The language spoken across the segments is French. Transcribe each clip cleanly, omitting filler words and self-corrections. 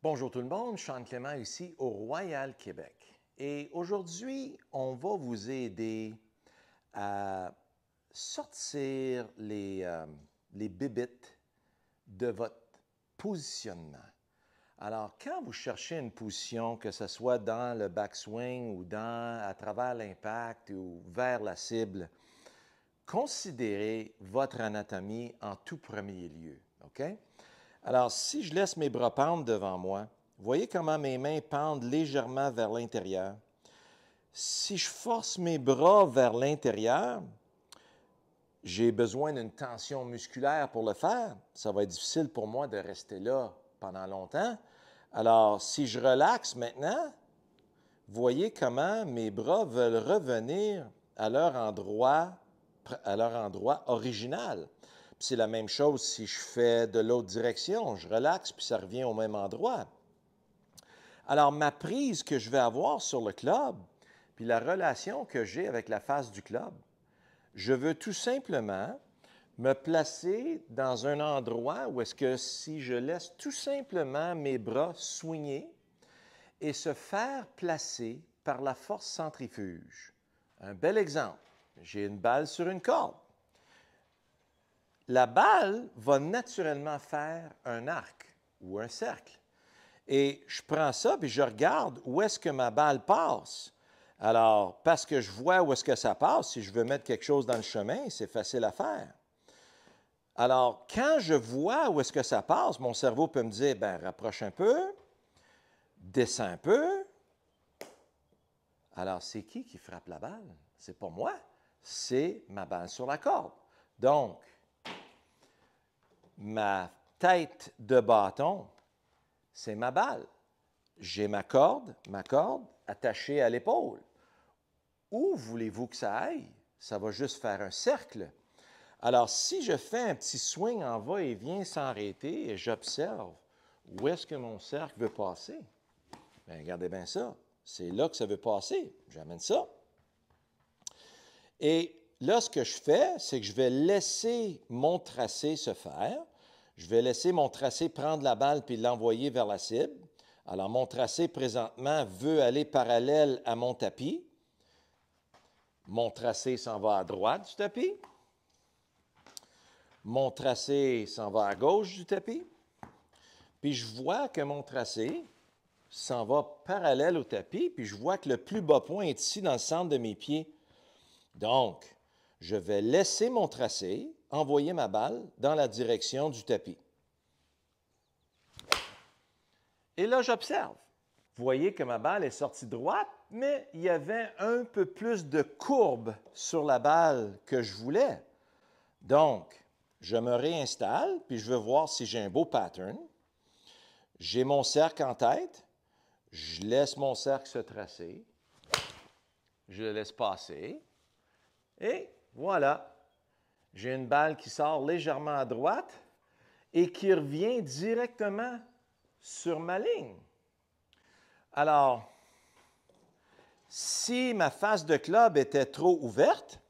Bonjour tout le monde, Sean Clément ici au Royal Québec. Et aujourd'hui, on va vous aider à sortir les bébites de votre positionnement. Alors, quand vous cherchez une position, que ce soit dans le backswing ou à travers l'impact ou vers la cible, considérez votre anatomie en tout premier lieu. OK? Alors, si je laisse mes bras pendre devant moi, voyez comment mes mains pendent légèrement vers l'intérieur. Si je force mes bras vers l'intérieur, j'ai besoin d'une tension musculaire pour le faire. Ça va être difficile pour moi de rester là pendant longtemps. Alors, si je relaxe maintenant, voyez comment mes bras veulent revenir à leur endroit original. C'est la même chose si je fais de l'autre direction. Je relaxe, puis ça revient au même endroit. Alors, ma prise que je vais avoir sur le club, puis la relation que j'ai avec la face du club, je veux tout simplement me placer dans un endroit où est-ce que si je laisse tout simplement mes bras swinguer et se faire placer par la force centrifuge. Un bel exemple. J'ai une balle sur une corde. La balle va naturellement faire un arc ou un cercle. Et je prends ça et je regarde où est-ce que ma balle passe. Alors, parce que je vois où est-ce que ça passe, si je veux mettre quelque chose dans le chemin, c'est facile à faire. Alors, quand je vois où est-ce que ça passe, mon cerveau peut me dire, ben rapproche un peu, descends un peu. Alors, c'est qui frappe la balle? C'est pas moi, c'est ma balle sur la corde. Donc, ma tête de bâton, c'est ma balle. J'ai ma corde attachée à l'épaule. Où voulez-vous que ça aille? Ça va juste faire un cercle. Alors, si je fais un petit swing en va-et-vient sans arrêter et j'observe où est-ce que mon cercle veut passer, bien, regardez bien ça. C'est là que ça veut passer. J'amène ça. Et là, ce que je fais, c'est que je vais laisser mon tracé se faire. Je vais laisser mon tracé prendre la balle puis l'envoyer vers la cible. Alors, mon tracé, présentement, veut aller parallèle à mon tapis. Mon tracé s'en va à droite du tapis. Mon tracé s'en va à gauche du tapis. Puis, je vois que mon tracé s'en va parallèle au tapis. Puis, je vois que le plus bas point est ici, dans le centre de mes pieds. Donc, je vais laisser mon tracé envoyer ma balle dans la direction du tapis. Et là, j'observe. Vous voyez que ma balle est sortie droite, mais il y avait un peu plus de courbe sur la balle que je voulais. Donc, je me réinstalle, puis je veux voir si j'ai un beau pattern. J'ai mon cercle en tête. Je laisse mon cercle se tracer. Je le laisse passer. Et voilà. J'ai une balle qui sort légèrement à droite et qui revient directement sur ma ligne. Alors, si ma face de club était trop ouverte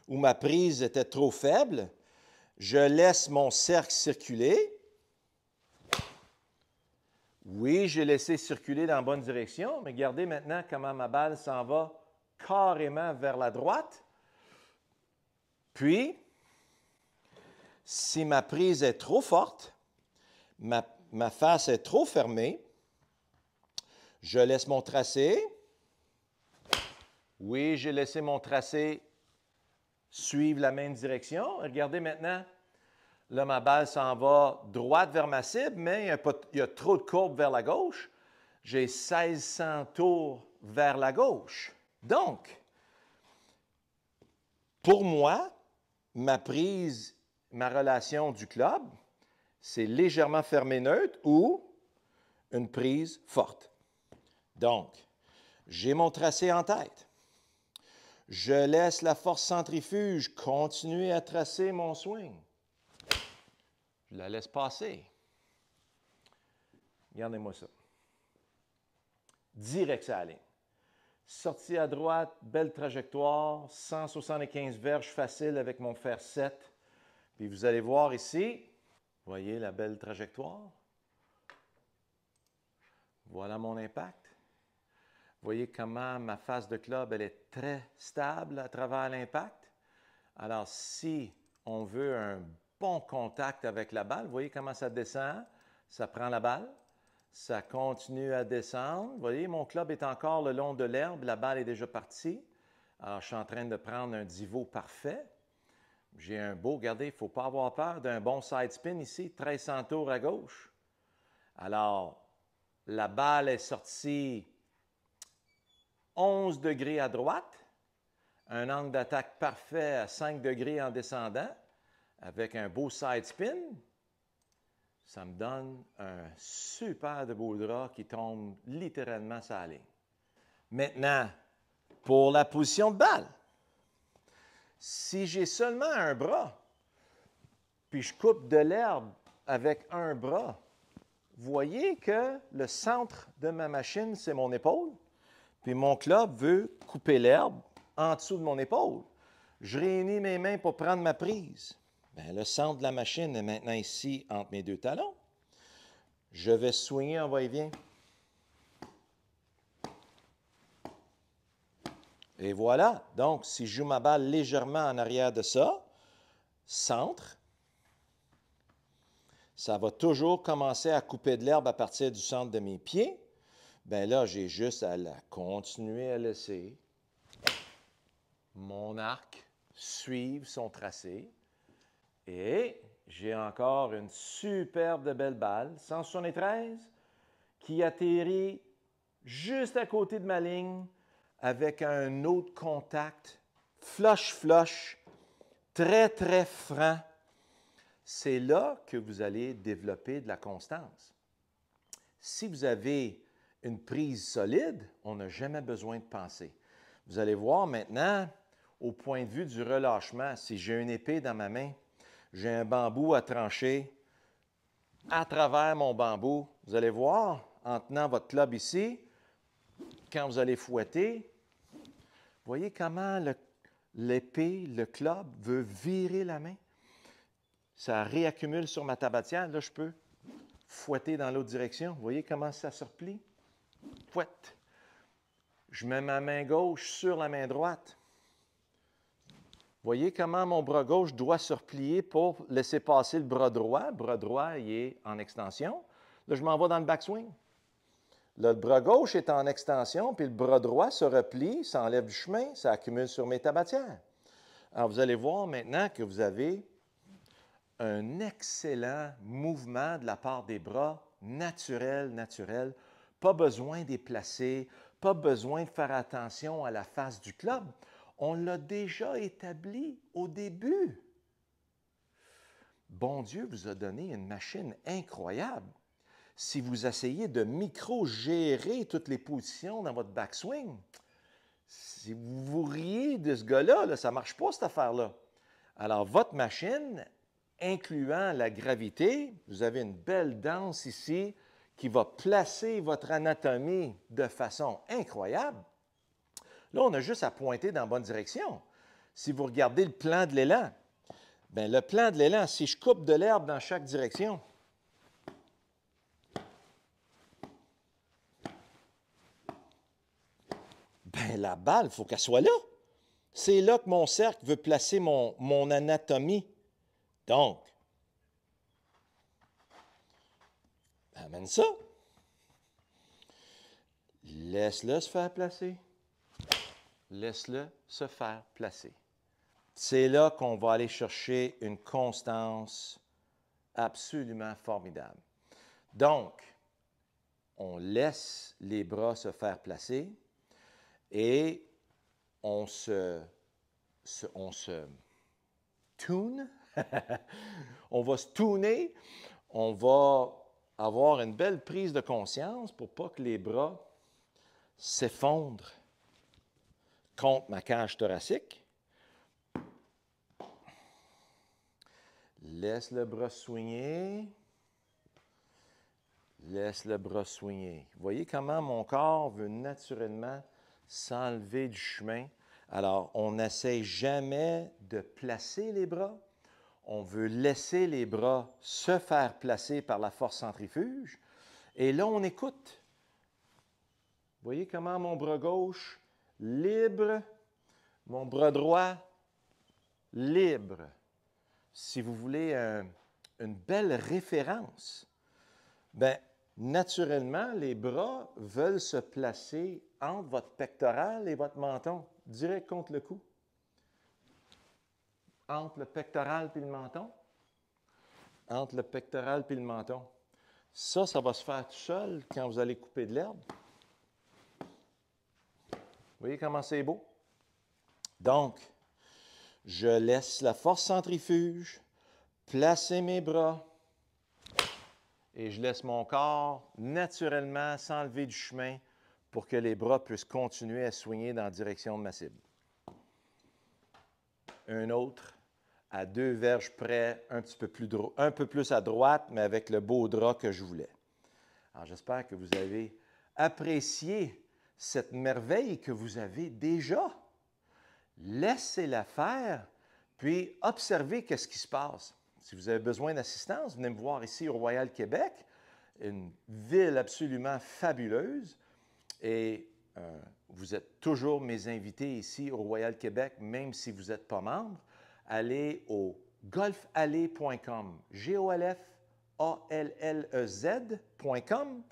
ou ma prise était trop faible, je laisse mon cercle circuler. Oui, j'ai laissé circuler dans la bonne direction, mais regardez maintenant comment ma balle s'en va carrément vers la droite. Puis, si ma prise est trop forte, ma face est trop fermée, je laisse mon tracé. Oui, j'ai laissé mon tracé suivre la même direction. Regardez maintenant, là, ma balle s'en va droite vers ma cible, mais il y a trop de courbe vers la gauche. J'ai 1600 tours vers la gauche. Donc, pour moi, ma prise, ma relation du club, c'est légèrement fermé neutre ou une prise forte. Donc, j'ai mon tracé en tête. Je laisse la force centrifuge continuer à tracer mon swing. Je la laisse passer. Regardez-moi ça. Direct à la ligne. Sortie à droite, belle trajectoire, 175 verges facile avec mon fer 7. Puis vous allez voir ici, voyez la belle trajectoire? Voilà mon impact. Voyez comment ma face de club, elle est très stable à travers l'impact. Alors, si on veut un bon contact avec la balle, voyez comment ça descend, ça prend la balle, ça continue à descendre. Vous voyez, mon club est encore le long de l'herbe, la balle est déjà partie. Alors, je suis en train de prendre un divot parfait. J'ai un beau, regardez, il ne faut pas avoir peur d'un bon side spin ici, 1300 tours à gauche. Alors, la balle est sortie 11 degrés à droite, un angle d'attaque parfait à 5 degrés en descendant, avec un beau side spin. Ça me donne un super de beau drap qui tombe littéralement sur la ligne. Maintenant, pour la position de balle, si j'ai seulement un bras, puis je coupe de l'herbe avec un bras, voyez que le centre de ma machine, c'est mon épaule, puis mon club veut couper l'herbe en dessous de mon épaule. Je réunis mes mains pour prendre ma prise. Bien, le centre de la machine est maintenant ici entre mes deux talons. Je vais swinguer en va-et-vient. Et voilà. Donc, si je joue ma balle légèrement en arrière de ça, centre, ça va toujours commencer à couper de l'herbe à partir du centre de mes pieds. Bien là, j'ai juste à la continuer à laisser mon arc suivre son tracé. Et j'ai encore une superbe de belle balle, 173, qui atterrit juste à côté de ma ligne avec un autre contact, flush, très, très franc. C'est là que vous allez développer de la constance. Si vous avez une prise solide, on n'a jamais besoin de penser. Vous allez voir maintenant, au point de vue du relâchement, si j'ai une épée dans ma main, j'ai un bambou à trancher à travers mon bambou. Vous allez voir, en tenant votre club ici, quand vous allez fouetter, voyez comment l'épée, le club veut virer la main. Ça réaccumule sur ma tabatière. Là, je peux fouetter dans l'autre direction. Vous voyez comment ça se replie? Fouette. Je mets ma main gauche sur la main droite. Voyez comment mon bras gauche doit se replier pour laisser passer le bras droit. Le bras droit, il est en extension. Là, je m'en vais dans le backswing. Là, le bras gauche est en extension, puis le bras droit se replie, s'enlève du chemin, ça accumule sur mes tabatières. Alors, vous allez voir maintenant que vous avez un excellent mouvement de la part des bras, naturel. Pas besoin de les placer, pas besoin de faire attention à la face du club. On l'a déjà établi au début. Bon Dieu vous a donné une machine incroyable. Si vous essayez de micro-gérer toutes les positions dans votre backswing, si vous riez de ce gars-là, là, ça ne marche pas cette affaire-là. Alors, votre machine, incluant la gravité, vous avez une belle danse ici qui va placer votre anatomie de façon incroyable. Là, on a juste à pointer dans la bonne direction. Si vous regardez le plan de l'élan, bien, le plan de l'élan, si je coupe de l'herbe dans chaque direction, bien, la balle, il faut qu'elle soit là. C'est là que mon cercle veut placer mon anatomie. Donc, amène ça. Laisse-le se faire placer. Laisse-le se faire placer. C'est là qu'on va aller chercher une constance absolument formidable. Donc, on laisse les bras se faire placer et on se tune. On va se tuner. On va avoir une belle prise de conscience pour pas que les bras s'effondrent contre ma cage thoracique. Laisse le bras swinger. Laisse le bras swinger. Vous voyez comment mon corps veut naturellement s'enlever du chemin. Alors, on n'essaie jamais de placer les bras. On veut laisser les bras se faire placer par la force centrifuge. Et là, on écoute. Voyez comment mon bras gauche, libre, mon bras droit, libre. Si vous voulez une belle référence, bien, naturellement, les bras veulent se placer entre votre pectoral et votre menton, direct contre le cou. Entre le pectoral et le menton. Entre le pectoral et le menton. Ça va se faire tout seul quand vous allez couper de l'herbe. Vous voyez comment c'est beau? Donc, je laisse la force centrifuge placer mes bras et je laisse mon corps naturellement s'enlever du chemin pour que les bras puissent continuer à soigner dans la direction de ma cible. Un autre à 2 verges près, un peu plus à droite, mais avec le beau drap que je voulais. Alors, j'espère que vous avez apprécié cette merveille que vous avez déjà. Laissez-la faire, puis observez qu'est-ce qui se passe. Si vous avez besoin d'assistance, venez me voir ici au Royal Québec, une ville absolument fabuleuse. Et vous êtes toujours mes invités ici au Royal Québec, même si vous n'êtes pas membre. Allez au golfallez.com, golfallez.com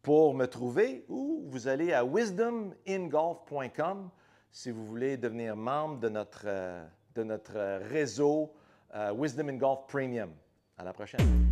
pour me trouver, ou vous allez à wisdomingolf.com si vous voulez devenir membre de notre réseau Wisdom in Golf Premium. À la prochaine.